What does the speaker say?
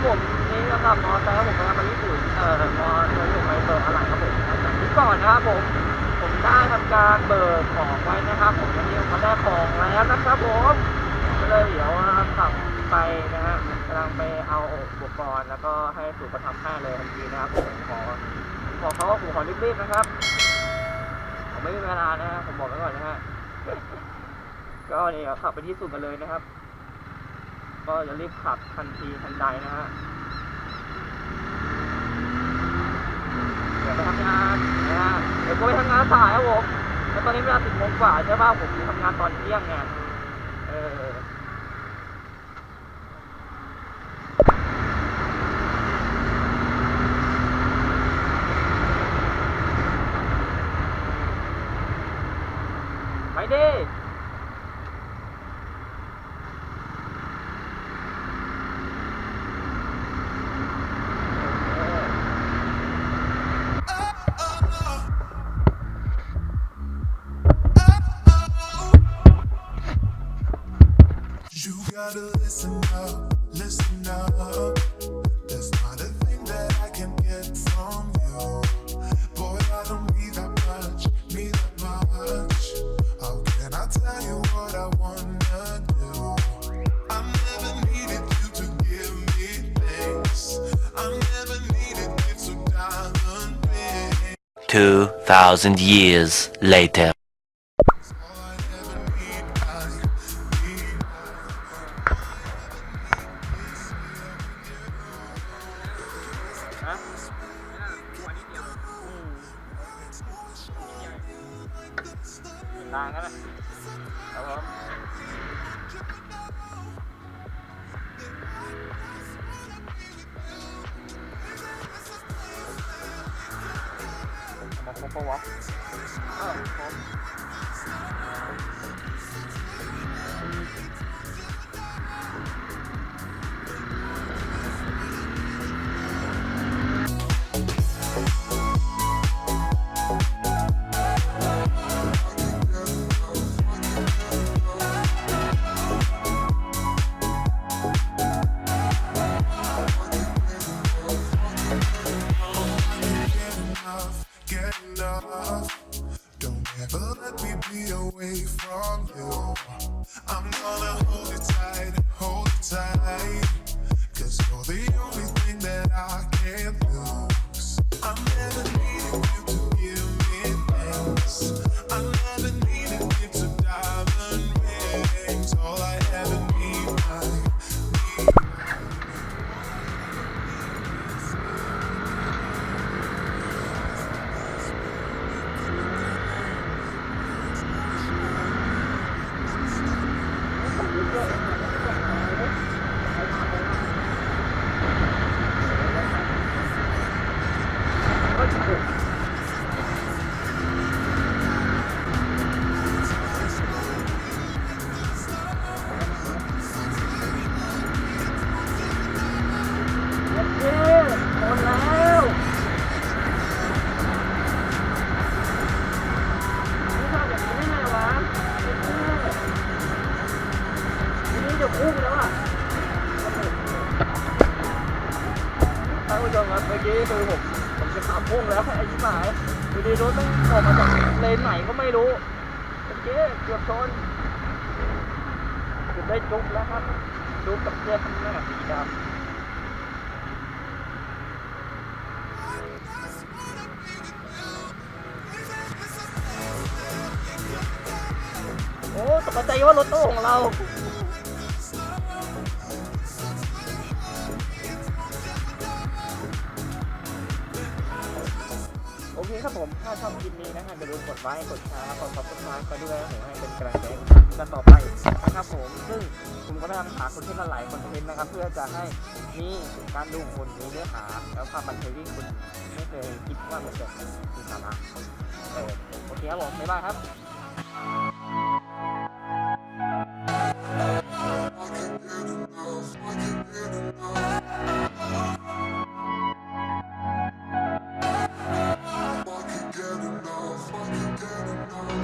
ผมนี่นะครับมอไซค์ผมกำลังมาญี่ปุ่นมอไซค์ผมไปเบิกอะไรครับผมจากที่ก่อนนะครับผมได้ทำการเบิกของไว้นะครับผมวันนี้มาได้ของแล้วนะครับผมก็เลยเดี๋ยวขับไปนะฮะกำลังไปเอาอุปกรณ์แล้วก็ให้สูตรประทำให้เลยทันทีนะครับผมบอกเขาว่าผมขอรีบๆนะครับผมไม่มีเวลานะฮะผมบอกไว้ก่อนนะฮะก็นี่ขับไปที่สุดกันเลยนะครับก็จะรีบขับทันทีทันใดนะฮะเดี๋ยวไปทำงานนะฮะเดี๋ยวไปทำงานสายครับผมแล้วตอนนี้เวลา10 โมงกว่าใช่ป่ะผมทำงานตอนเที่ยงไงไปดิGotta listen up, listen up. There's not a thing that I can get from you. Boy, I don't need that much. How can I tell you what I wanna do? I never needed you to give me things. I never needed you to diamond ring. 2,000 years later.ต่างกันนะครับผมมาครบปะวะครบDon't ever let me be away from you. I'm gonna hold it tight, cause you're the only thing that I can't lose. I never needed you to give me things. I never needed you to diamond rings. All I ever need,พุ่งแล้วอ่ะท่านผู้ชมครับเมื่อกี้คือผมจะขับพุ่งแล้วไอ้ชิบหายอยู่ดีรถต้องออกมาจากเลนไหนก็ไม่รู้เมื่อกี้เกือบชนเกือบได้จุ๊บแล้วครับจุ๊บกับเสื้อข้างหน้าสีดำโอ้ตกใจว่ารถตู้ของเราโอเคครับผมถ้าชอบคลิปนี้นะฮะอย่าลืมกดไลค์กดแชร์กด Subscribe ไปด้วยนะผมให้เป็นกำลังใจกันต่อไปนะครับผมซึ่งผมก็พยายามหาคอนเทนต์หลายคอนเทนต์นะครับเพื่อจะให้มีการดูคนมีเนื้อหาแล้วความบันเทิงที่คุณไม่เคยคิดว่ามันจะมีสาระโอเคครับผมบ๊ายบายครับI can get enough.